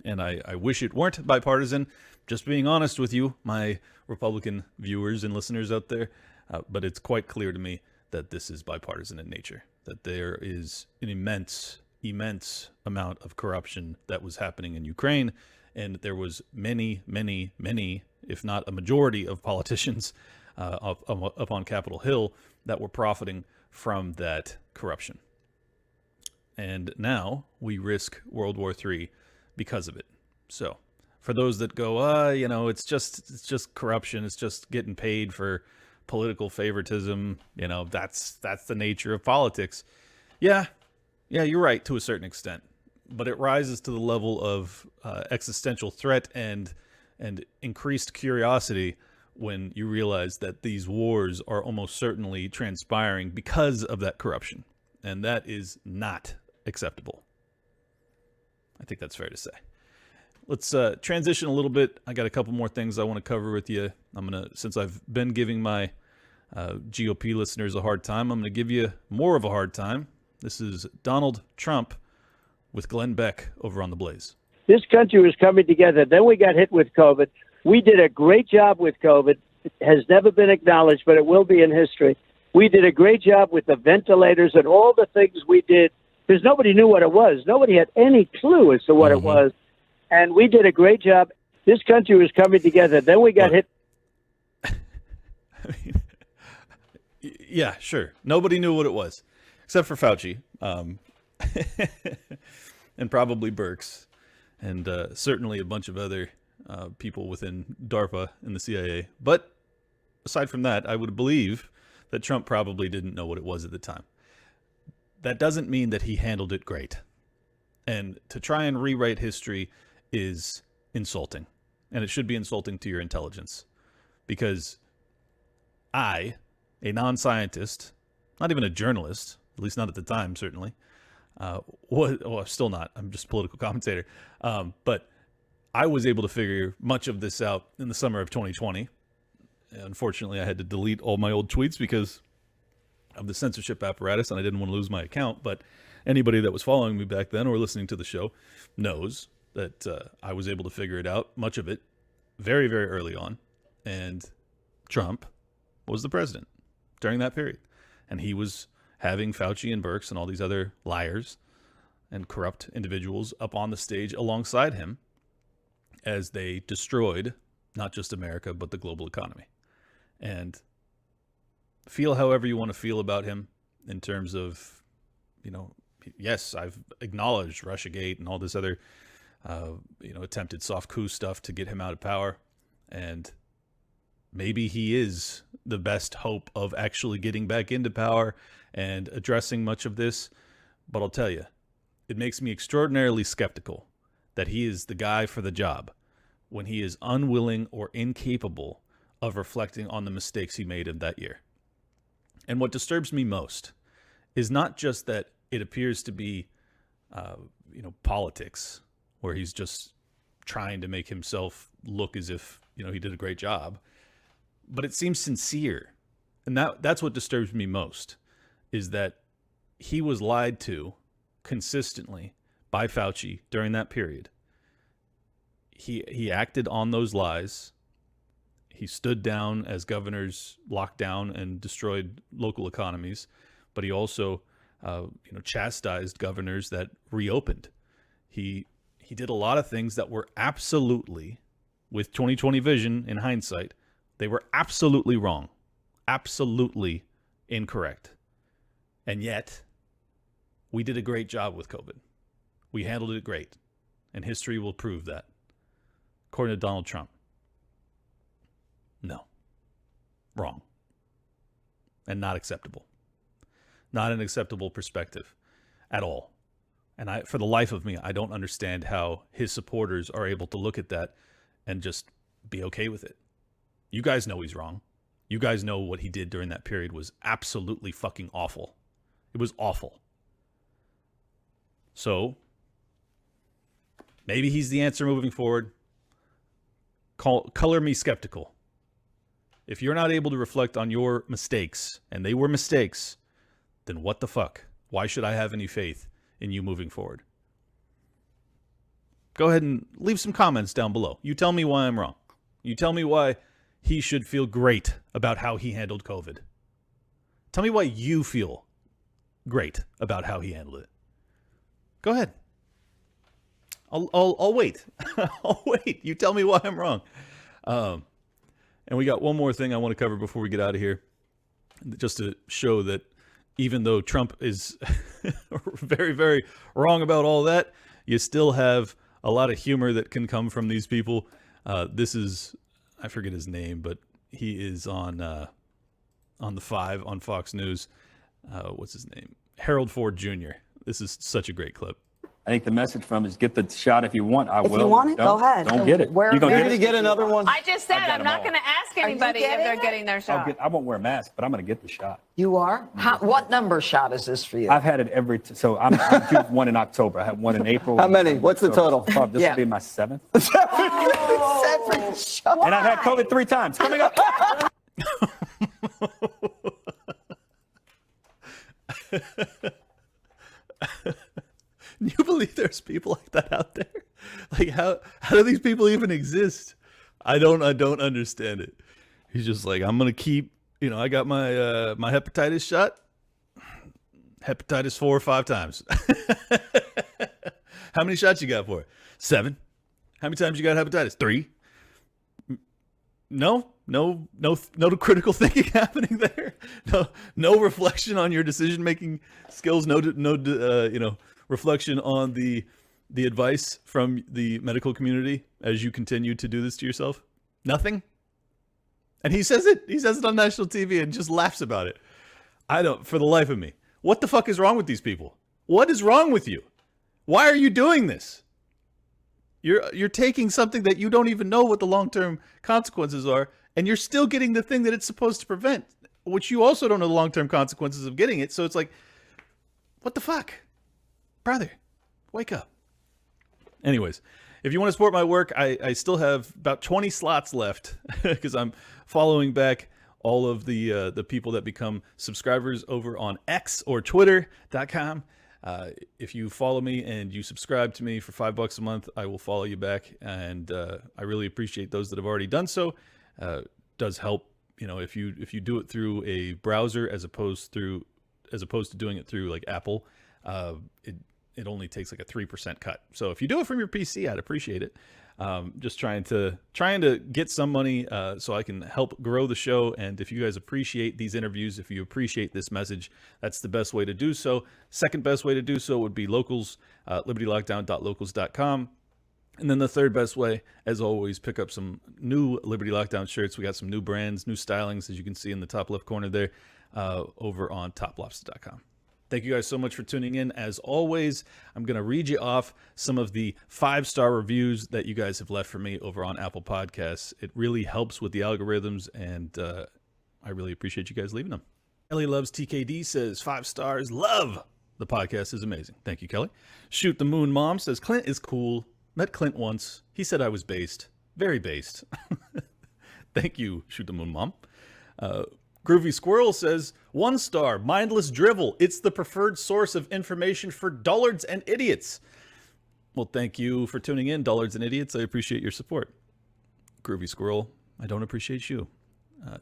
And I wish it weren't bipartisan, just being honest with you, my Republican viewers and listeners out there. But it's quite clear to me that this is bipartisan in nature, that there is an immense amount of corruption that was happening in Ukraine. And there was many, if not a majority of politicians up on Capitol Hill that were profiting from that corruption. And now we risk World War III because of it. So for those that go, it's just corruption, it's just getting paid for political favoritism, that's the nature of politics. Yeah, you're right to a certain extent, but it rises to the level of existential threat and increased curiosity when you realize that these wars are almost certainly transpiring because of that corruption. And that is not acceptable. I think that's fair to say. Let's transition a little bit. I got a couple more things I want to cover with you. Since I've been giving my GOP listeners a hard time, I'm going to give you more of a hard time. This is Donald Trump with Glenn Beck over on The Blaze. This country was coming together. Then we got hit with COVID. We did a great job with COVID. It has never been acknowledged, but it will be in history. We did a great job with the ventilators and all the things we did, because nobody knew what it was. Nobody had any clue as to what it was. And we did a great job. This country was coming together. Then we got hit. Yeah, sure. Nobody knew what it was, except for Fauci, and probably Birx, and certainly a bunch of other people within DARPA and the CIA. But aside from that, I would believe that Trump probably didn't know what it was at the time. That doesn't mean that he handled it great. And to try and rewrite history is insulting. And it should be insulting to your intelligence. Because I, a non-scientist, not even a journalist, at least not at the time, certainly, still not, I'm just a political commentator, but I was able to figure much of this out in the summer of 2020. Unfortunately, I had to delete all my old tweets because of the censorship apparatus, and I didn't want to lose my account. But anybody that was following me back then or listening to the show knows that I was able to figure it out, much of it, very, very early on. And Trump was the president during that period. And he was having Fauci and Birx and all these other liars and corrupt individuals up on the stage alongside him as they destroyed not just America, but the global economy. And feel however you want to feel about him in terms of, yes, I've acknowledged Russiagate and all this other, attempted soft coup stuff to get him out of power. And maybe he is the best hope of actually getting back into power and addressing much of this. But I'll tell you, it makes me extraordinarily skeptical that he is the guy for the job when he is unwilling or incapable of reflecting on the mistakes he made in that year. And what disturbs me most is not just that it appears to be, politics, where he's just trying to make himself look as if, he did a great job, but it seems sincere. And that's what disturbs me most, is that he was lied to consistently by Fauci during that period. He acted on those lies. He stood down as governors locked down and destroyed local economies, but he also, chastised governors that reopened. He did a lot of things that were absolutely, with 2020 vision in hindsight, they were absolutely wrong, absolutely incorrect. And yet, we did a great job with COVID. We handled it great, and history will prove that. According to Donald Trump. No. Wrong. And not acceptable. Not an acceptable perspective at all. And for the life of me, I don't understand how his supporters are able to look at that and just be okay with it. You guys know he's wrong. You guys know what he did during that period was absolutely fucking awful. It was awful. So, maybe he's the answer moving forward. Color me skeptical. If you're not able to reflect on your mistakes, and they were mistakes, then what the fuck? Why should I have any faith in you moving forward? Go ahead and leave some comments down below. You tell me why I'm wrong. You tell me why he should feel great about how he handled COVID. Tell me why you feel great about how he handled it. Go ahead. I'll wait. I'll wait. You tell me why I'm wrong. And we got one more thing I want to cover before we get out of here, just to show that even though Trump is very, very wrong about all that, you still have a lot of humor that can come from these people. This is, I forget his name, but he is on the 5 on Fox News. What's his name? Harold Ford Jr. This is such a great clip. I think the message from is get the shot if you want. I will. If you want it, go ahead. Don't get it. You're going to get another one? I just said I'm not going to ask anybody if they're getting their shot. I won't wear a mask, but I'm going to get the shot. You are? What number shot is this for you? I've had it so I'm due one in October. I had one in April. How many? What's the total? This will be my 7th. 7 shots. And I've had COVID 3 times. Coming up. Can you believe there's people like that out there? Like, how do these people even exist? I don't understand it. He's just like, I'm gonna keep, I got my my hepatitis shot, hepatitis 4 or 5 times. How many shots you got for it? 7. How many times you got hepatitis? 3. No critical thinking happening there. No reflection on your decision making skills. No reflection on the advice from the medical community as you continue to do this to yourself. Nothing. And he says it on national TV and just laughs about it. I don't, for the life of me. What the fuck is wrong with these people? What is wrong with you? Why are you doing this? You're taking something that you don't even know what the long-term consequences are, and you're still getting the thing that it's supposed to prevent, which you also don't know the long-term consequences of getting it. So it's like, what the fuck? Brother, wake up. Anyways, if you want to support my work, I still have about 20 slots left because I'm following back all of the people that become subscribers over on X or Twitter.com. If you follow me and you subscribe to me for $5 a month, I will follow you back. And I really appreciate those that have already done so. Does help if you do it through a browser as opposed to doing it through like Apple, it only takes like a 3% cut. So if you do it from your PC, I'd appreciate it. Just trying to get some money so I can help grow the show. And if you guys appreciate these interviews, if you appreciate this message, that's the best way to do so. Second best way to do so would be locals, libertylockdown.locals.com. And then the third best way, as always, pick up some new Liberty Lockdown shirts. We got some new brands, new stylings, as you can see in the top left corner there, over on toplobster.com. Thank you guys so much for tuning in. As always, I'm going to read you off some of the 5-star reviews that you guys have left for me over on Apple Podcasts. It really helps with the algorithms, and I really appreciate you guys leaving them. Kelly Loves TKD says, 5 stars, love the podcast is amazing. Thank you, Kelly. Shoot the Moon Mom says, Clint is cool. Met Clint once. He said I was based. Very based. Thank you, Shoot the Moon Mom. Groovy Squirrel says, 1 star, mindless drivel. It's the preferred source of information for dullards and idiots. Well, thank you for tuning in, dullards and idiots. I appreciate your support. Groovy Squirrel, I don't appreciate you.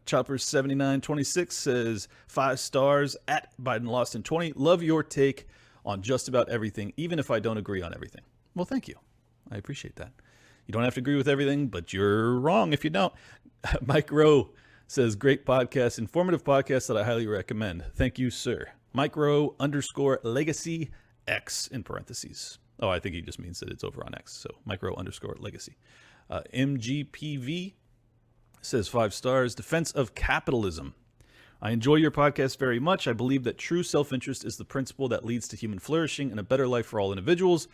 Chopper7926 says, 5 stars, at Biden lost in 20. Love your take on just about everything, even if I don't agree on everything. Well, thank you. I appreciate that. You don't have to agree with everything, but you're wrong if you don't. Mike Rowe says, great podcast, informative podcast that I highly recommend. Thank you, sir. Mike Rowe _legacy X in parentheses. Oh, I think he just means that it's over on X. So Mike Rowe _legacy. MGPV says 5 stars. Defense of capitalism. I enjoy your podcast very much. I believe that true self-interest is the principle that leads to human flourishing and a better life for all individuals.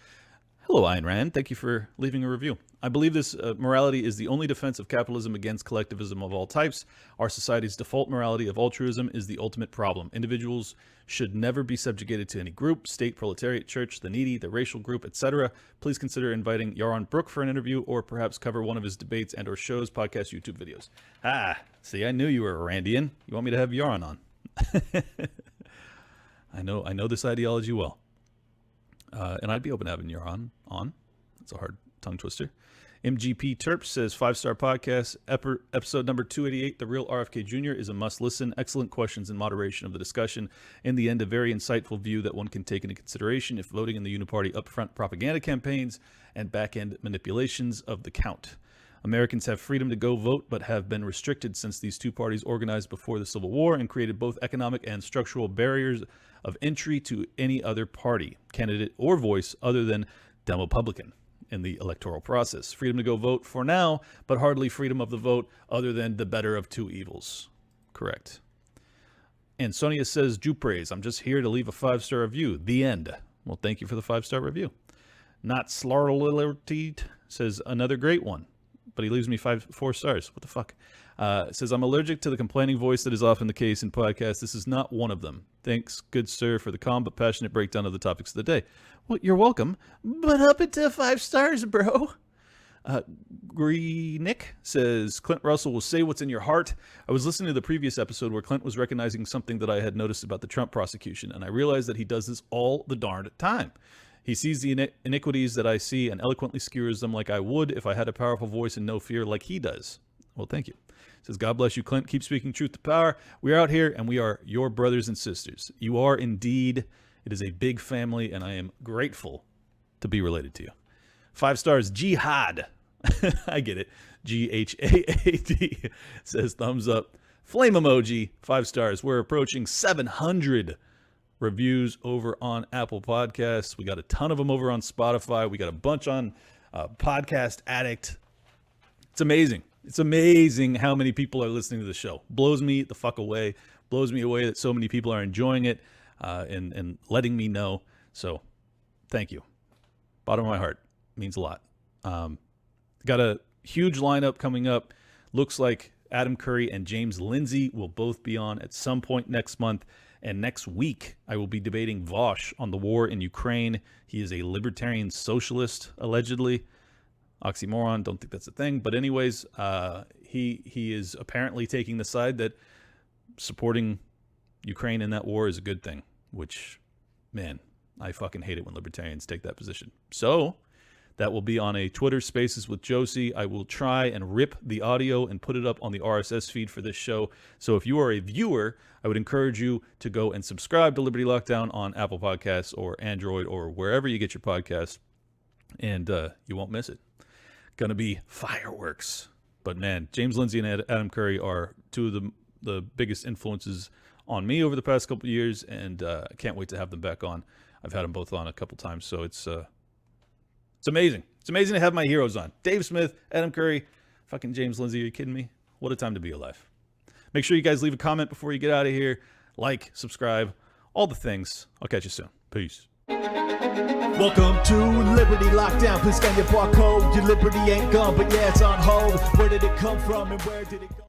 Hello, Ayn Rand. Thank you for leaving a review. I believe this morality is the only defense of capitalism against collectivism of all types. Our society's default morality of altruism is the ultimate problem. Individuals should never be subjugated to any group, state, proletariat, church, the needy, the racial group, etc. Please consider inviting Yaron Brook for an interview, or perhaps cover one of his debates and or shows, podcasts, YouTube videos. See, I knew you were a Randian. You want me to have Yaron on? I know this ideology well. And I'd be open to having Yaron on. It's a hard tongue twister. MGP Terp says 5-star podcast. Episode number 288, The Real RFK Jr. is a must listen. Excellent questions and moderation of the discussion. In the end, a very insightful view that one can take into consideration if voting in the uniparty upfront propaganda campaigns and back-end manipulations of the count. Americans have freedom to go vote, but have been restricted since these two parties organized before the Civil War and created both economic and structural barriers of entry to any other party, candidate, or voice other than Demopublican in the electoral process. Freedom to go vote for now, but hardly freedom of the vote other than the better of two evils. Correct. And Sonia says, Jupraise, I'm just here to leave a 5-star review. The end. Well, thank you for the 5-star review. Not Slarlility says, another great one. But he leaves me 4 stars. What the fuck? Says, I'm allergic to the complaining voice that is often the case in podcasts. This is not one of them. Thanks, good sir, for the calm but passionate breakdown of the topics of the day. Well, you're welcome. But up it to 5 stars, bro. Nick says, Clint Russell will say what's in your heart. I was listening to the previous episode where Clint was recognizing something that I had noticed about the Trump prosecution, and I realized that he does this all the darned time. He sees the iniquities that I see and eloquently skewers them like I would if I had a powerful voice and no fear like he does. Well, thank you. Says, God bless you, Clint. Keep speaking truth to power. We are out here, and we are your brothers and sisters. You are indeed. It is a big family, and I am grateful to be related to you. 5 stars, Jihad. I get it. Ghaad says, thumbs up. Flame emoji, 5 stars. We're approaching 700 reviews over on Apple Podcasts. We got a ton of them over on Spotify. We got a bunch on Podcast Addict. It's amazing. It's amazing how many people are listening to the show. Blows me the fuck away. Blows me away that so many people are enjoying it and letting me know. So thank you. Bottom of my heart. Means a lot. Got a huge lineup coming up. Looks like Adam Curry and James Lindsay will both be on at some point next month. And next week, I will be debating Vosh on the war in Ukraine. He is a libertarian socialist, allegedly. Oxymoron, don't think that's a thing. But anyways, he is apparently taking the side that supporting Ukraine in that war is a good thing. Which, man, I fucking hate it when libertarians take that position. So, That will be on a Twitter Spaces with Josie. I will try and rip the audio and put it up on the RSS feed for this show. So if you are a viewer, I would encourage you to go and subscribe to Liberty Lockdown on Apple Podcasts or Android or wherever you get your podcasts, and you won't miss it. Gonna be fireworks. But man, James Lindsay and Adam Curry are two of the biggest influences on me over the past couple of years, and I can't wait to have them back on. I've had them both on a couple times, so it's amazing. It's amazing to have my heroes on. Dave Smith, Adam Curry, fucking James Lindsay. Are you kidding me? What a time to be alive. Make sure you guys leave a comment before you get out of here. Like, subscribe, all the things. I'll catch you soon. Peace. Welcome to Liberty Lockdown. Please scan your barcode. Your liberty ain't gone, but yeah, it's on hold. Where did it come from and where did it go?